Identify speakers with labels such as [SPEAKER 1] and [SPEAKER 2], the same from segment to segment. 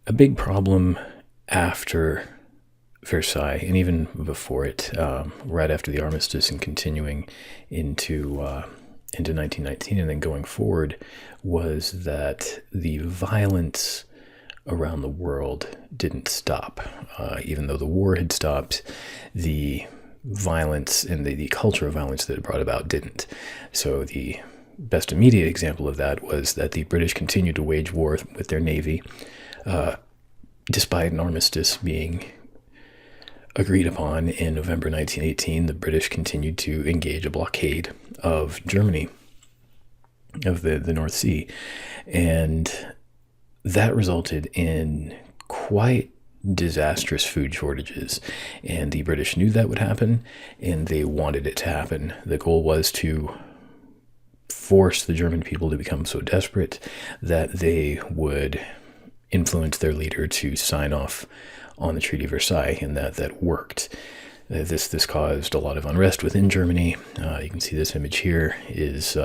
[SPEAKER 1] a big problem after Versailles, and even before it, right after the armistice and continuing into 1919 and then going forward, was that the violence around the world didn't stop. Even though the war had stopped, the violence and the culture of violence that it brought about didn't. So the best immediate example of that was that the British continued to wage war with their navy, despite an armistice being agreed upon in November 1918. The British continued to engage a blockade of Germany, of the North Sea, and that resulted in quite disastrous food shortages. And the British knew that would happen, and they wanted it to happen. The goal was to force the German people to become so desperate that they would influence their leader to sign off on the Treaty of Versailles, and that worked. This caused a lot of unrest within Germany. You can see this image here is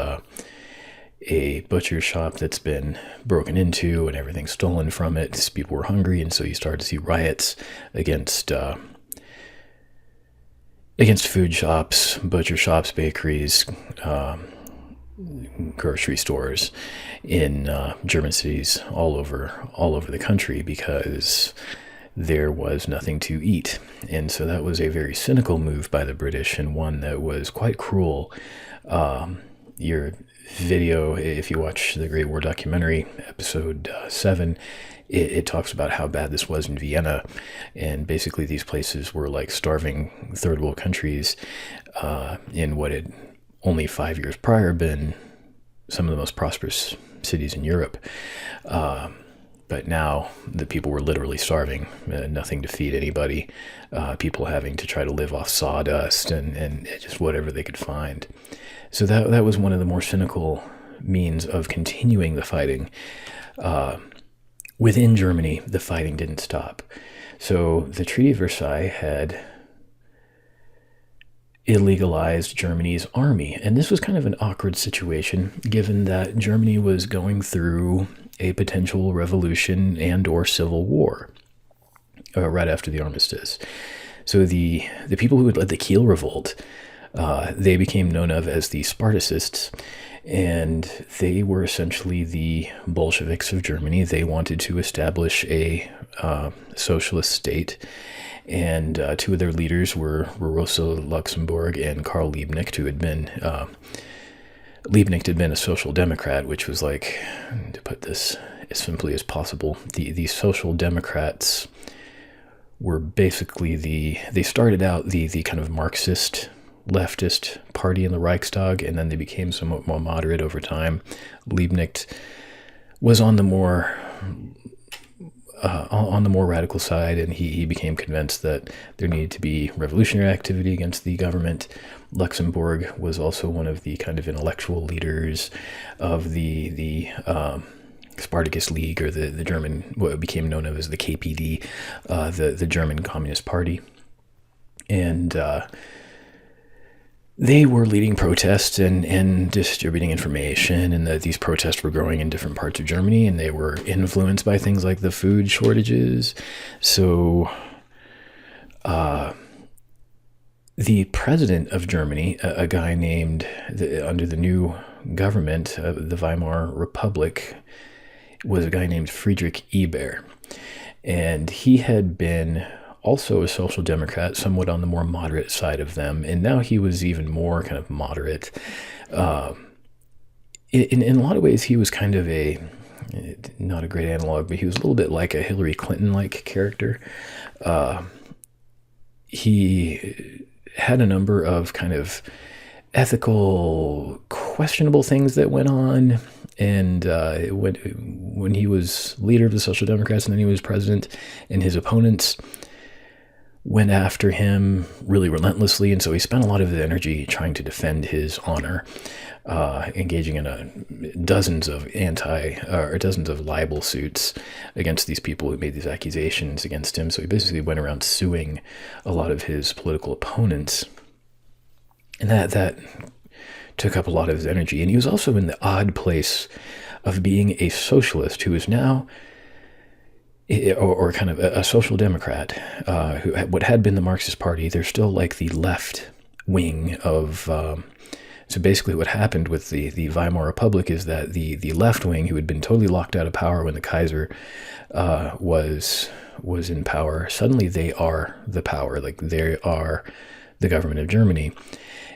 [SPEAKER 1] a butcher shop that's been broken into and everything stolen from it. People were hungry, and so you started to see riots against food shops, butcher shops, bakeries, grocery stores in German cities all over the country, because there was nothing to eat. And so that was a very cynical move by the British, and one that was quite cruel. Your video, if you watch the Great War documentary, episode 7, it talks about how bad this was in Vienna. And basically these places were like starving third world countries in what had only 5 years prior been some of the most prosperous cities in Europe. But now the people were literally starving, nothing to feed anybody, people having to try to live off sawdust and just whatever they could find. So that was one of the more cynical means of continuing the fighting. Within Germany, the fighting didn't stop. So the Treaty of Versailles had illegalized Germany's army. And this was kind of an awkward situation, given that Germany was going through a potential revolution and or civil war right after the armistice. So the people who had led the Kiel Revolt, they became known of as the Spartacists, and they were essentially the Bolsheviks of Germany. They wanted to establish a socialist state, and two of their leaders were Rosa Luxemburg and Karl Liebknecht, who had been Liebknecht had been a social democrat, which was like, to put this as simply as possible, the social democrats were basically they started out the kind of Marxist leftist party in the Reichstag, and then they became somewhat more moderate over time. Liebknecht was on the more radical side, and he became convinced that there needed to be revolutionary activity against the government. Luxemburg was also one of the kind of intellectual leaders of the Spartacus League, or the German, what became known as the KPD, the German Communist Party. And they were leading protests and distributing information, and these protests were growing in different parts of Germany, and they were influenced by things like the food shortages. So the president of Germany, a guy named, under the new government, the Weimar Republic, was a guy named Friedrich Ebert. And he had been also a social democrat, somewhat on the more moderate side of them, and now he was even more kind of moderate. In a lot of ways, he was kind of not a great analog, but he was a little bit like a Hillary Clinton-like character. He had a number of kind of ethical, questionable things that went on. And when he was leader of the Social Democrats, and then he was president, and his opponents went after him really relentlessly, and so he spent a lot of his energy trying to defend his honor, engaging in dozens of libel suits against these people who made these accusations against him. So he basically went around suing a lot of his political opponents, and that took up a lot of his energy. And he was also in the odd place of being a socialist who is now or kind of a social democrat, who what had been the Marxist Party. They're still like the left wing of. So basically, what happened with the Weimar Republic is that the left wing, who had been totally locked out of power when the Kaiser was in power, suddenly they are the power. Like, they are the government of Germany.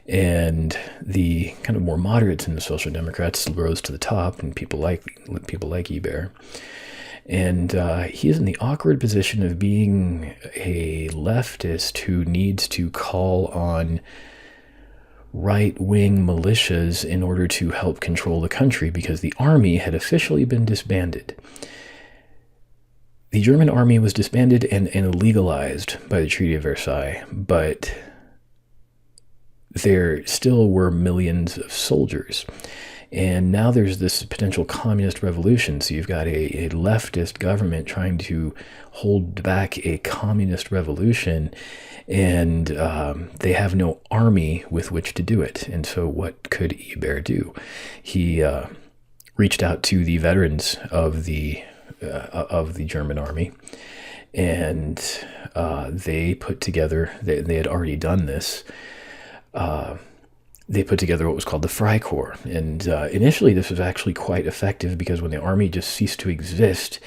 [SPEAKER 1] And the kind of more moderates and the Social Democrats rose to the top, and people like Ebert. And he is in the awkward position of being a leftist who needs to call on right-wing militias in order to help control the country, because the army had officially been disbanded. The German army was disbanded and legalized by the Treaty of Versailles, but there still were millions of soldiers. And now there's this potential communist revolution. So you've got a leftist government trying to hold back a communist revolution, and they have no army with which to do it. And so what could Ebert do? He reached out to the veterans of the German army, and they put together, they had already done this, they put together what was called the Freikorps. And initially this was actually quite effective, because when the army just ceased to exist,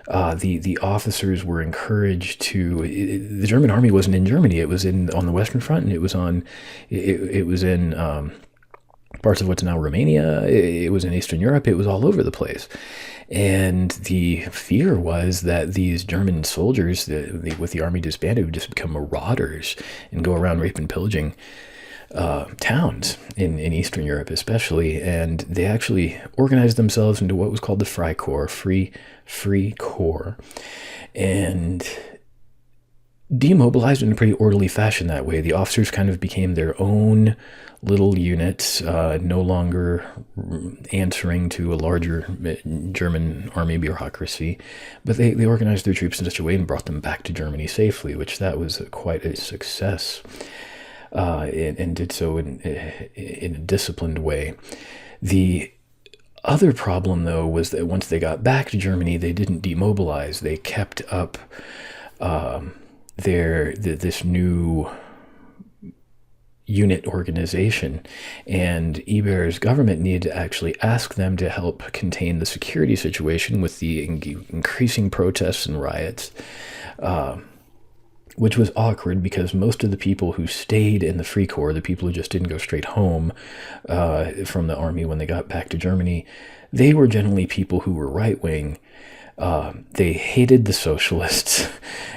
[SPEAKER 1] the officers were encouraged to. The German army wasn't in Germany; it was on the Western Front, and it was in parts of what's now Romania. It was in Eastern Europe. It was all over the place. And the fear was that these German soldiers, with the army disbanded, would just become marauders and go around raping and pillaging towns in Eastern Europe especially. And they actually organized themselves into what was called the Freikorps, Free Corps, and demobilized in a pretty orderly fashion that way. The officers kind of became their own little units, no longer answering to a larger German army bureaucracy, but they organized their troops in such a way and brought them back to Germany safely, which that was quite a success. And did so in a disciplined way. The other problem, though, was that once they got back to Germany, they didn't demobilize. They kept up this new unit organization, and Ebert's government needed to actually ask them to help contain the security situation with the increasing protests and riots. Which was awkward, because most of the people who stayed in the Freikorps, the people who just didn't go straight home from the army when they got back to Germany, they were generally people who were right-wing. They hated the socialists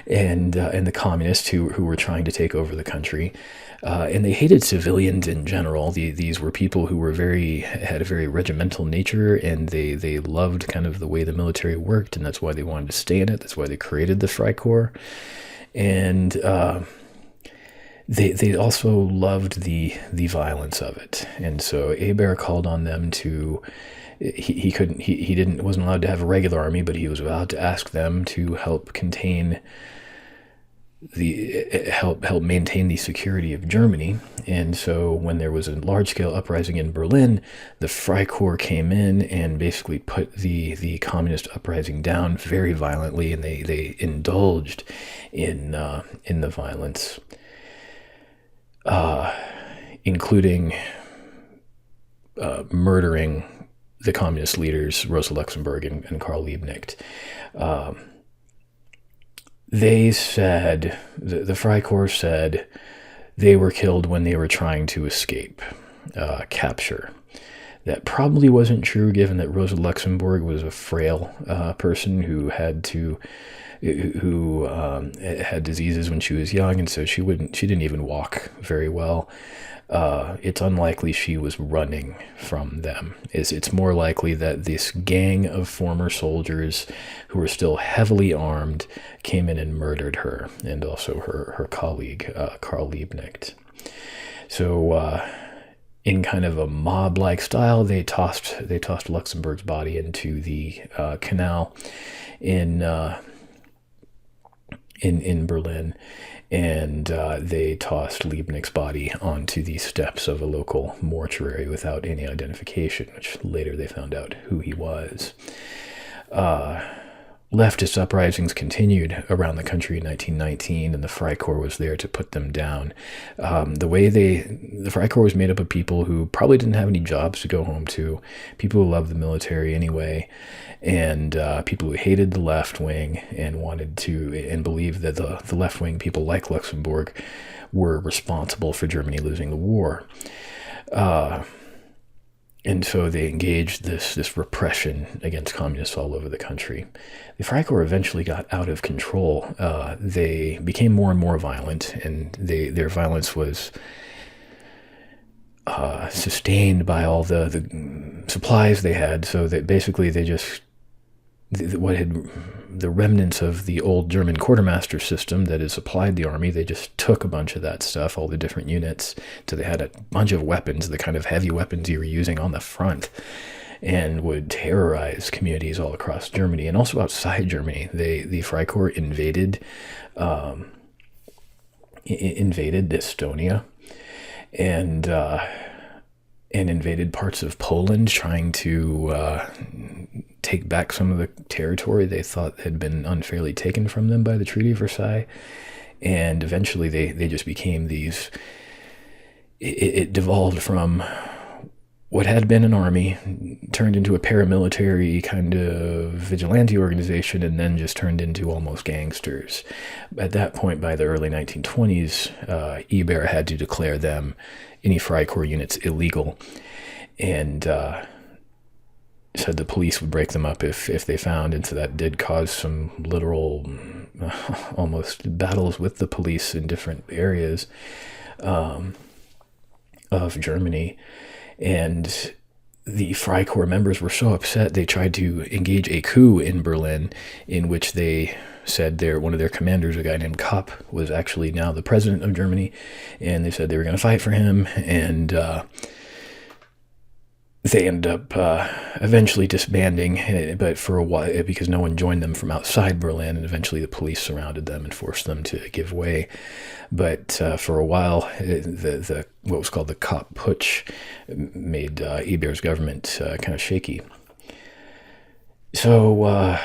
[SPEAKER 1] and the communists who were trying to take over the country. And they hated civilians in general. These were people who had a very regimental nature, and they loved kind of the way the military worked, and that's why they wanted to stay in it. That's why they created the Freikorps. And they also loved the violence of it. And so Ebert called on them to. He wasn't allowed to have a regular army, but he was allowed to ask them to help help maintain the security of Germany. And so when there was a large-scale uprising in Berlin, the Freikorps came in and basically put the communist uprising down very violently, and they indulged in the violence, including murdering the communist leaders, Rosa Luxemburg and Karl Liebknecht. They said, the Freikorps said, they were killed when they were trying to escape capture. That probably wasn't true, given that Rosa Luxemburg was a frail person who had diseases when she was young, and so she didn't even walk very well. It's unlikely she was running from them. It's more likely that this gang of former soldiers who were still heavily armed came in and murdered her, and also her colleague, Karl Liebknecht. So in kind of a mob-like style, they tossed Luxemburg's body into the canal in Berlin, and they tossed Liebknecht's body onto the steps of a local mortuary without any identification, which later they found out who he was. leftist uprisings continued around the country in 1919, and the Freikorps was there to put them down. The Freikorps was made up of people who probably didn't have any jobs to go home to, people who loved the military anyway, and people who hated the left wing and believed that the left wing people like Luxembourg were responsible for Germany losing the war. And so they engaged this repression against communists all over the country. The Freikorps eventually got out of control. They became more and more violent, and their violence was sustained by all the supplies they had. So that basically they just the remnants of the old German quartermaster system that had supplied the army, they just took a bunch of that stuff, all the different units, so they had a bunch of weapons, the kind of heavy weapons you were using on the front, and would terrorize communities all across Germany and also outside Germany. The Freikorps invaded Estonia and invaded parts of Poland, trying to take back some of the territory they thought had been unfairly taken from them by the Treaty of Versailles. And eventually they just became these... It devolved from what had been an army, turned into a paramilitary kind of vigilante organization, and then just turned into almost gangsters. At that point, by the early 1920s, Ebert had to declare any Freikorps units illegal, and said the police would break them up if they found, and so that did cause some literal almost battles with the police in different areas of Germany. And the Freikorps members were so upset they tried to engage a coup in Berlin, in which they said one of their commanders, a guy named Kopp, was actually now the president of Germany, and they said they were going to fight for him, and they ended up eventually disbanding, but for a while, because no one joined them from outside Berlin, and eventually the police surrounded them and forced them to give way. But for a while, what was called the Kopp Putsch made Ebert's government kind of shaky. So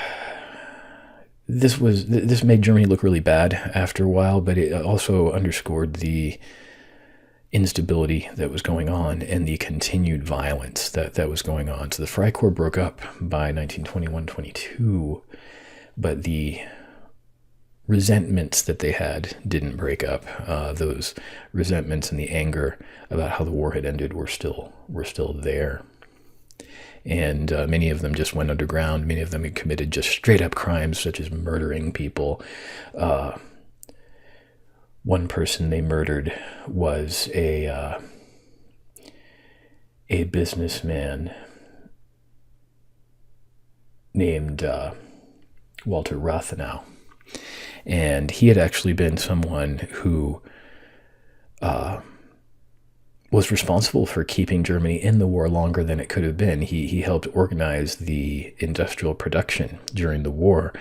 [SPEAKER 1] this made Germany look really bad after a while, but it also underscored the instability that was going on and the continued violence that was going on. So the Freikorps broke up by 1921-22, but the resentments that they had didn't break up. Those resentments and the anger about how the war had ended were still there. And many of them just went underground. Many of them had committed just straight up crimes, such as murdering people. One person they murdered was a businessman named Walter Rathenau. And he had actually been someone who was responsible for keeping Germany in the war longer than it could have been. He helped organize the industrial production during the war.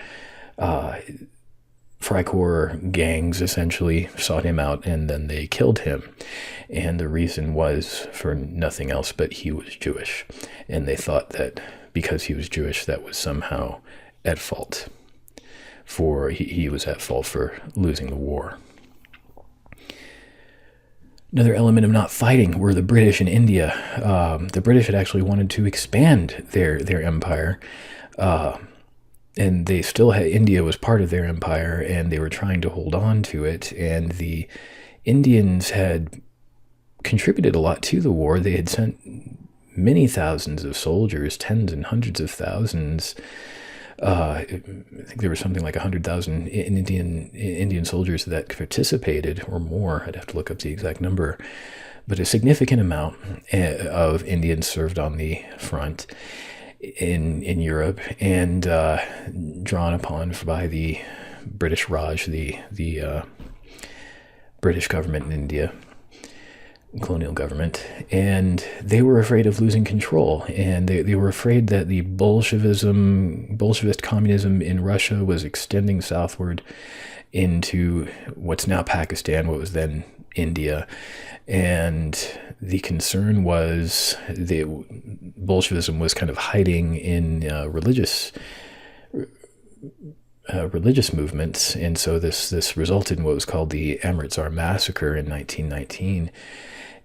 [SPEAKER 1] Freikorps gangs essentially sought him out, and then they killed him. And the reason was for nothing else but he was Jewish. And they thought that because he was Jewish, that was somehow at fault. He was at fault for losing the war. Another element of not fighting were the British in India. The British had actually wanted to expand their empire. And they still had, India was part of their empire, and they were trying to hold on to it. And the Indians had contributed a lot to the war. They had sent many thousands of soldiers, tens and hundreds of thousands. I think there was something like 100,000 Indian soldiers that participated, or more. I'd have to look up the exact number. But a significant amount of Indians served on the front in Europe, and drawn upon by the British Raj, the British government in India, colonial government, and they were afraid of losing control, and they were afraid that the Bolshevist communism in Russia was extending southward into what's now Pakistan, what was then India. And the concern was Bolshevism was kind of hiding in religious religious movements, and so this resulted in what was called the Amritsar massacre in 1919,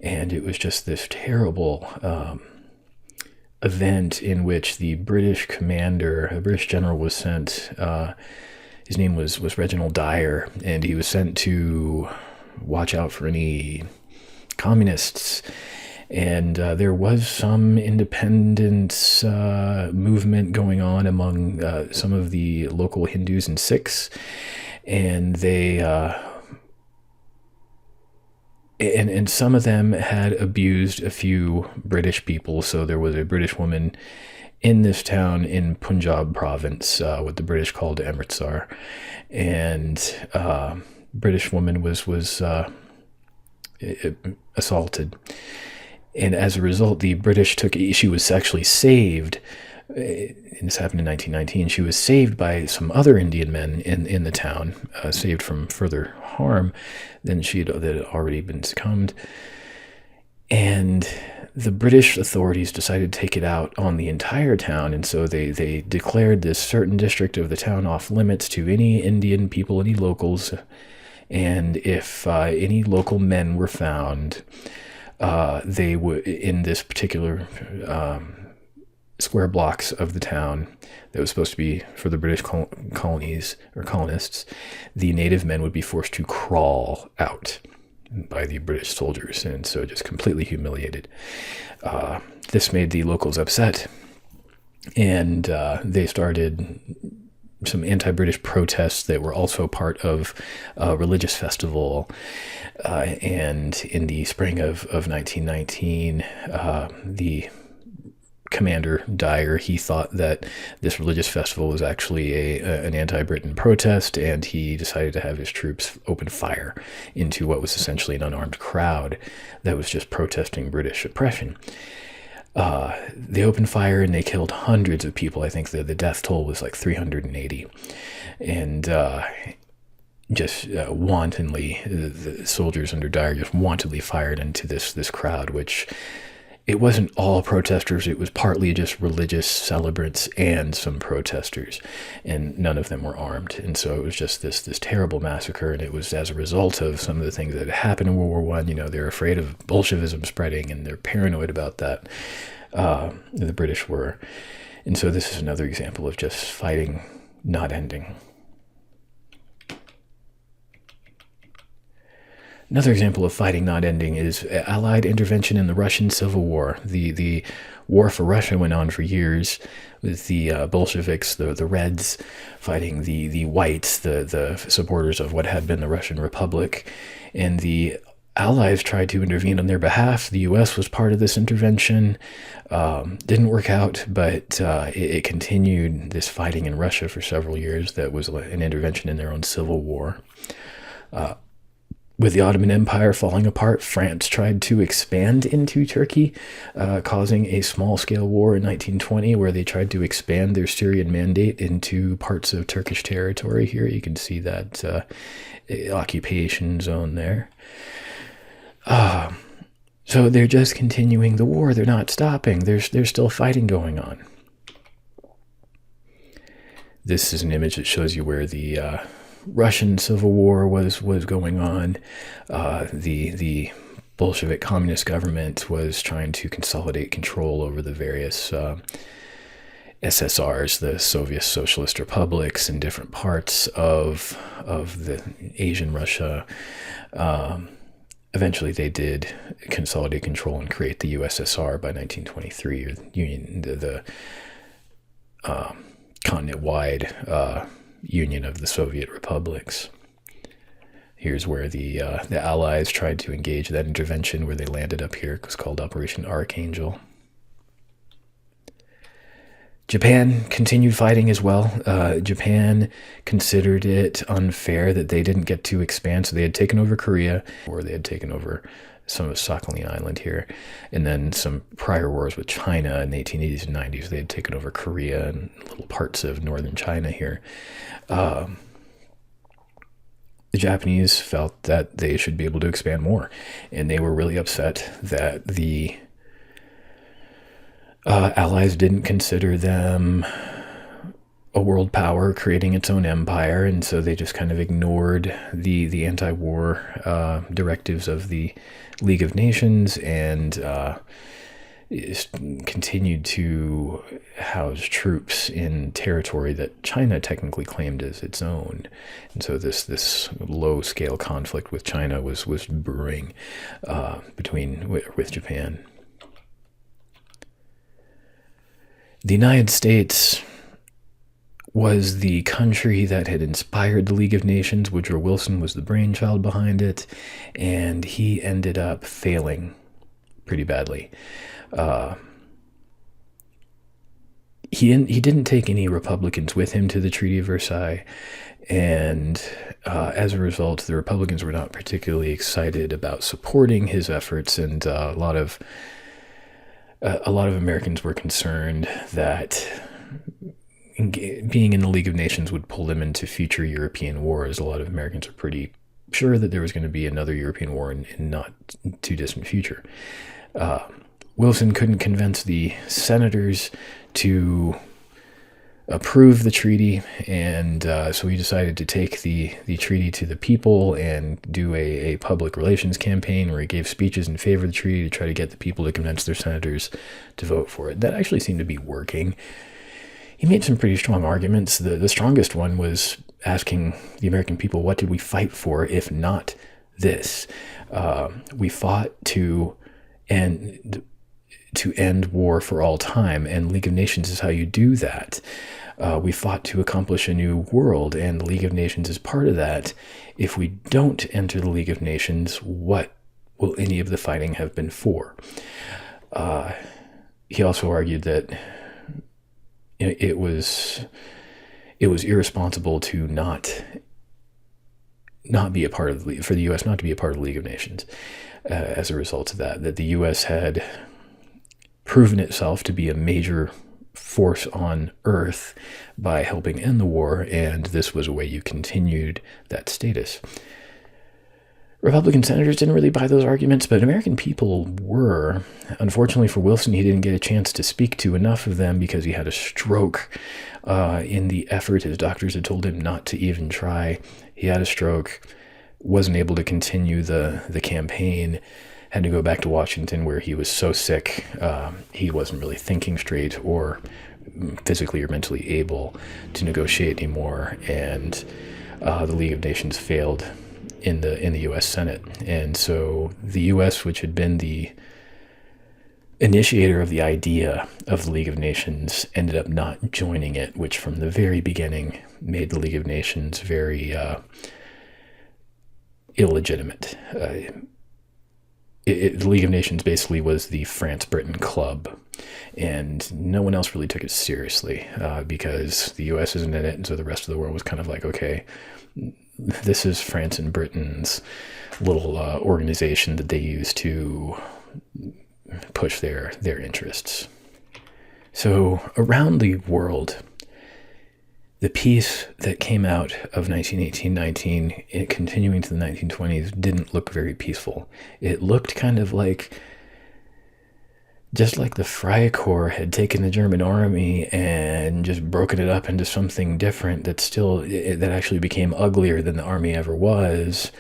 [SPEAKER 1] and it was just this terrible event in which the British commander, a British general, was sent. His name was Reginald Dyer, and he was sent to watch out for any communists. And there was some independence movement going on among some of the local Hindus and Sikhs, and they and some of them had abused a few British people. So there was a British woman in this town in Punjab province, what the British called Amritsar, and British woman was assaulted. And as a result, the British she was actually saved, and this happened in 1919, she was saved by some other Indian men in the town, saved from further harm than that had already been succumbed. And the British authorities decided to take it out on the entire town, and so they declared this certain district of the town off limits to any Indian people, any locals, and if any local men were found, they would, in this particular square blocks of the town that was supposed to be for the British colonies or colonists, the native men would be forced to crawl out by the British soldiers, and so just completely humiliated. This made the locals upset, and they started some anti-British protests that were also part of a religious festival. And in the spring of 1919, the Commander Dyer, he thought that this religious festival was actually an anti-Britain protest, and he decided to have his troops open fire into what was essentially an unarmed crowd that was just protesting British oppression. They opened fire and they killed hundreds of people. I think the death toll was like 380. And just wantonly, the soldiers under Dyer just wantonly fired into this crowd, which it wasn't all protesters. It was partly just religious celebrants and some protesters, and none of them were armed. And so it was just this terrible massacre, and it was as a result of some of the things that had happened in World War I. You know, they're afraid of Bolshevism spreading, and they're paranoid about that. The British were. And so this is another example of just fighting not ending. Another example of fighting not ending is Allied intervention in the Russian Civil War. The war for Russia went on for years with the Bolsheviks, the Reds, fighting the Whites, the supporters of what had been the Russian Republic. And the Allies tried to intervene on their behalf. The U.S. was part of this intervention. Didn't work out, but it continued this fighting in Russia for several years. That was an intervention in their own civil war. With the Ottoman Empire falling apart, France tried to expand into Turkey, causing a small-scale war in 1920 where they tried to expand their Syrian mandate into parts of Turkish territory. Here you can see that occupation zone there. So they're just continuing the war. They're not stopping. There's still fighting going on. This is an image that shows you where the Russian Civil War was going on. The Bolshevik communist government was trying to consolidate control over the various SSRs, the Soviet Socialist Republics, in different parts of the Asian Russia. Eventually, they did consolidate control and create the USSR by 1923, or the continent-wide Union of the Soviet Republics. Here's where the Allies tried to engage that intervention, where they landed up here. It was called Operation Archangel. Japan continued fighting as well. Japan considered it unfair that they didn't get to expand, so they had taken over Korea, or they had taken over some of Sakhalin Island here, and then some prior wars with China in the 1880s and 90s. They had taken over Korea and little parts of northern China here. The Japanese felt that they should be able to expand more, and they were really upset that the Allies didn't consider them a world power creating its own empire, and so they just kind of ignored the anti-war directives of the League of Nations, and continued to house troops in territory that China technically claimed as its own. And so this low-scale conflict with China was brewing with Japan. The United States was the country that had inspired the League of Nations. Woodrow Wilson was the brainchild behind it, and he ended up failing pretty badly. He didn't take any Republicans with him to the Treaty of Versailles, and as a result, the Republicans were not particularly excited about supporting his efforts, and a lot of Americans were concerned that being in the League of Nations would pull them into future European wars. A lot of Americans are pretty sure that there was going to be another European war in not too distant future. Wilson couldn't convince the senators to approve the treaty, and so he decided to take the treaty to the people and do a public relations campaign where he gave speeches in favor of the treaty to try to get the people to convince their senators to vote for it. That actually seemed to be working. He made some pretty strong arguments. The strongest one was asking the American people, what did we fight for if not this? We fought to end war for all time, and League of Nations is how you do that. We fought to accomplish a new world, and the League of Nations is part of that. If we don't enter the League of Nations, what will any of the fighting have been for? He also argued that it was irresponsible to not be a part of for the U.S. not to be a part of the League of Nations as a result of that the U.S. had proven itself to be a major force on Earth by helping end the war, and this was a way you continued that status. Republican senators didn't really buy those arguments, but American people were. Unfortunately for Wilson, he didn't get a chance to speak to enough of them because he had a stroke in the effort. His doctors had told him not to even try. He had a stroke, wasn't able to continue the campaign, had to go back to Washington where he was so sick he wasn't really thinking straight or physically or mentally able to negotiate anymore, and the League of Nations failed in the U.S. Senate. And so the U.S., which had been the initiator of the idea of the League of Nations, ended up not joining it, which from the very beginning made the League of Nations very illegitimate. The League of Nations basically was the France-Britain club, and no one else really took it seriously because the U.S. isn't in it, and so the rest of the world was kind of like, okay, this is France and Britain's little organization that they use to push their interests. So around the world, the peace that came out of 1918-19, continuing to the 1920s, didn't look very peaceful. It looked kind of like just like the Freikorps had taken the German army and just broken it up into something different that actually became uglier than the army ever was.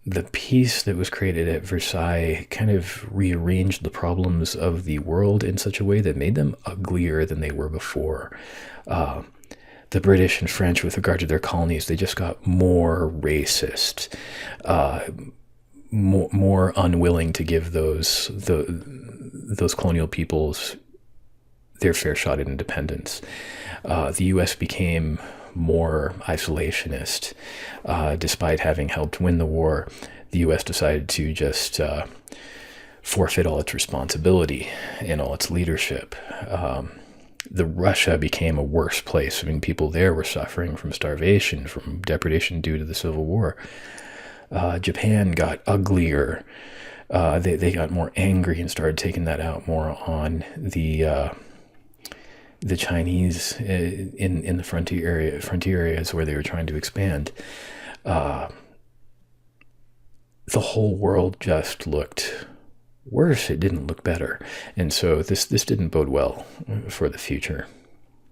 [SPEAKER 1] The peace that was created at Versailles kind of rearranged the problems of the world in such a way that made them uglier than they were before. The British and French, with regard to their colonies, they just got more racist, more unwilling to give those colonial peoples their fair shot at independence. The U.S. became more isolationist. Despite having helped win the war, the U.S. decided to just forfeit all its responsibility and all its leadership. The Russia became a worse place. I mean, people there were suffering from starvation, from depredation due to the Civil War. Japan got uglier. They got more angry and started taking that out more on the Chinese in the frontier areas where they were trying to expand. The whole world just looked worse. It didn't look better, and so this didn't bode well for the future.